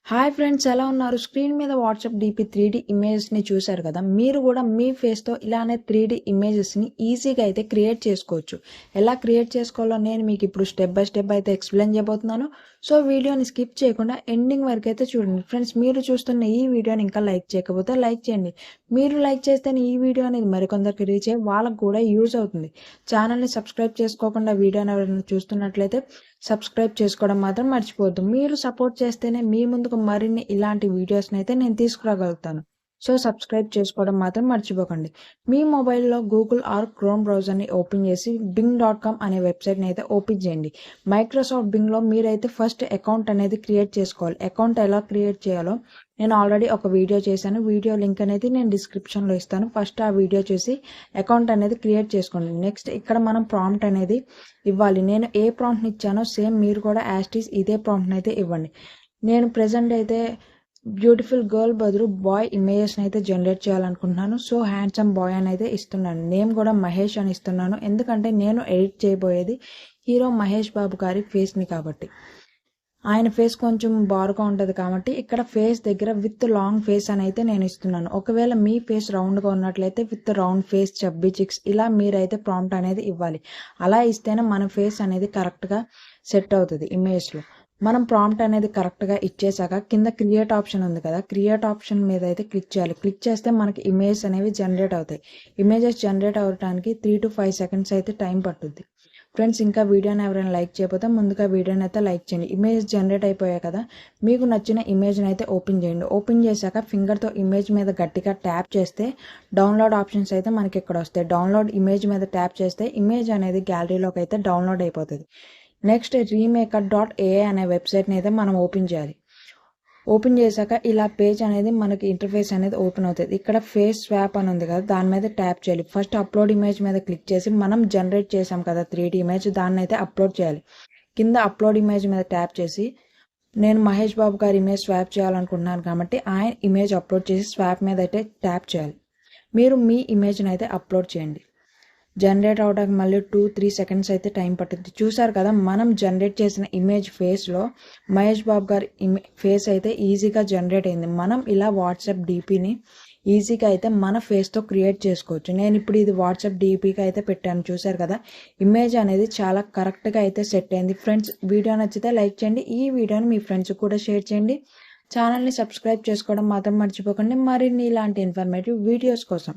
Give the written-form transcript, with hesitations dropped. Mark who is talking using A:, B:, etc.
A: Hi friends, ఎలా ఉన్నారు? Screen మీద వాట్సాప్ డీపీ 3D ఇమేజెస్ని చూశారు కదా. మీరు కూడా మీ ఫేస్తో ఇలానే 3D ఇమేజెస్ని ఈజీగా అయితే క్రియేట్ చేసుకోవచ్చు. ఎలా క్రియేట్ చేసుకోవాలో నేను మీకు ఇప్పుడు స్టెప్ బై స్టెప్ అయితే ఎక్స్ప్లెయిన్ చేయబోతున్నాను. సో వీడియోని స్కిప్ చేయకుండా ఎండింగ్ వరకు అయితే చూడండి. ఫ్రెండ్స్, మీరు చూస్తున్న ఈ వీడియోని ఇంకా లైక్ చేయకపోతే లైక్ చేయండి. మీరు లైక్ చేస్తేనే ఈ వీడియో అనేది మరికొందరికి రీచ్ అయ్యి వాళ్ళకు కూడా యూజ్ అవుతుంది. ఛానల్ని సబ్స్క్రైబ్ చేసుకోకుండా వీడియోని ఎవరైనా చూస్తున్నట్లయితే సబ్స్క్రైబ్ చేసుకోవడం మాత్రం మర్చిపోవద్దు. మీరు సపోర్ట్ చేస్తేనే మీ ముందుకు మరిన్ని ఇలాంటి వీడియోస్ని అయితే నేను తీసుకురాగలుగుతాను. సో సబ్స్క్రైబ్ చేసుకోవడం మాత్రం మర్చిపోకండి. మీ మొబైల్లో గూగుల్ ఆర్ క్రోమ్ బ్రౌజర్ని ఓపెన్ చేసి bing.com అనే వెబ్సైట్ని అయితే ఓపెన్ చేయండి. మైక్రోసాఫ్ట్ బింగ్లో మీరైతే ఫస్ట్ అకౌంట్ అనేది క్రియేట్ చేసుకోవాలి. అకౌంట్ ఎలా క్రియేట్ చేయాలో నేను ఆల్రెడీ ఒక వీడియో చేశాను. వీడియో లింక్ అనేది నేను డిస్క్రిప్షన్లో ఇస్తాను. ఫస్ట్ ఆ వీడియో చూసి అకౌంట్ అనేది క్రియేట్ చేసుకోండి. నెక్స్ట్ ఇక్కడ మనం ప్రాంప్ట్ అనేది ఇవ్వాలి. నేను ఏ ప్రాంప్ట్ని ఇచ్చానో సేమ్ మీరు కూడా యాస్టీస్ ఇదే ప్రాంప్ట్ని అయితే ఇవ్వండి. నేను ప్రెజెంట్ అయితే బ్యూటిఫుల్ గర్ల్ బదులు బాయ్ ఇమేజెస్ని అయితే జనరేట్ చేయాలనుకుంటున్నాను. సో హ్యాండ్సమ్ బాయ్ అని అయితే ఇస్తున్నాను. నేమ్ కూడా మహేష్ అని ఇస్తున్నాను. ఎందుకంటే నేను ఎడిట్ చేయబోయేది హీరో మహేష్ బాబు గారి ఫేస్ని కాబట్టి. ఆయన ఫేస్ కొంచెం బారుగా ఉంటుంది కాబట్టి ఇక్కడ ఫేస్ దగ్గర విత్ లాంగ్ ఫేస్ అని అయితే నేను ఇస్తున్నాను. ఒకవేళ మీ ఫేస్ రౌండ్గా ఉన్నట్లయితే with round face, chubby chicks ఇలా మీరైతే ప్రాంప్ట్ అనేది ఇవ్వాలి. అలా ఇస్తేనే మన ఫేస్ అనేది కరెక్ట్గా సెట్ అవుతుంది ఇమేజ్లో. మనం ప్రాంప్ట్ అనేది కరెక్ట్గా ఇచ్చేసాక కింద క్రియేట్ ఆప్షన్ ఉంది కదా, క్రియేట్ ఆప్షన్ మీద అయితే క్లిక్ చేయాలి. క్లిక్ చేస్తే మనకి ఇమేజ్ అనేవి జనరేట్ అవుతాయి. ఇమేజెస్ జనరేట్ అవ్వడానికి 3 to 5 seconds అయితే టైం పట్టుద్ది. ఫ్రెండ్స్, ఇంకా వీడియోని ఎవరైనా లైక్ చేయకపోతే ముందుగా వీడియోని అయితే లైక్ చేయండి. ఇమేజ్ జనరేట్ అయిపోయాయి కదా, మీకు నచ్చిన ఇమేజ్ని అయితే ఓపెన్ చేయండి. ఓపెన్ చేశాక ఫింగర్తో ఇమేజ్ మీద గట్టిగా ట్యాప్ చేస్తే డౌన్లోడ్ ఆప్షన్స్ అయితే మనకి ఇక్కడ వస్తాయి. డౌన్లోడ్ ఇమేజ్ మీద ట్యాప్ చేస్తే ఇమేజ్ అనేది గ్యాలరీలోకి అయితే డౌన్లోడ్ అయిపోతుంది. నెక్స్ట్ remaker.ai అనే వెబ్సైట్ని అయితే మనం ఓపెన్ చేయాలి. ఓపెన్ చేశాక ఇలా పేజ్ అనేది మనకి ఇంటర్ఫేస్ అనేది ఓపెన్ అవుతుంది. ఇక్కడ ఫేస్ స్వాప్ అని ఉంది కదా, దాని మీద ట్యాప్ చేయాలి. ఫస్ట్ అప్లోడ్ ఇమేజ్ మీద క్లిక్ చేసి మనం జనరేట్ చేసాం కదా 3D ఇమేజ్, దాన్ని అయితే అప్లోడ్ చేయాలి. కింద అప్లోడ్ ఇమేజ్ మీద ట్యాప్ చేసి నేను మహేష్ బాబు గారి ఇమేజ్ స్వాప్ చేయాలనుకుంటున్నాను కాబట్టి ఆయన ఇమేజ్ అప్లోడ్ చేసి స్వాప్ మీద అయితే ట్యాప్ చేయాలి. మీరు మీ ఇమేజ్ని అయితే అప్లోడ్ చేయండి. జనరేట్ అవడానికి మళ్ళీ 2-3 seconds అయితే టైం పట్టుద్ది. చూసారు కదా, మనం జనరేట్ చేసిన ఇమేజ్ ఫేస్లో మహేష్ బాబు గారి ఫేస్ అయితే ఈజీగా జనరేట్ అయింది. మనం ఇలా వాట్సాప్ డీపీని ఈజీగా అయితే మన ఫేస్తో క్రియేట్ చేసుకోవచ్చు. నేను ఇప్పుడు ఇది వాట్సాప్ డీపీకి అయితే పెట్టాను. చూసారు కదా, ఇమేజ్ అనేది చాలా కరెక్ట్గా అయితే సెట్ అయింది. ఫ్రెండ్స్, వీడియో నచ్చితే లైక్ చేయండి. ఈ వీడియోని మీ ఫ్రెండ్స్కి కూడా షేర్ చేయండి. ఛానల్ని సబ్స్క్రైబ్ చేసుకోవడం మాత్రం మర్చిపోకండి మరిన్ని ఇలాంటి ఇన్ఫర్మేటివ్ వీడియోస్ కోసం.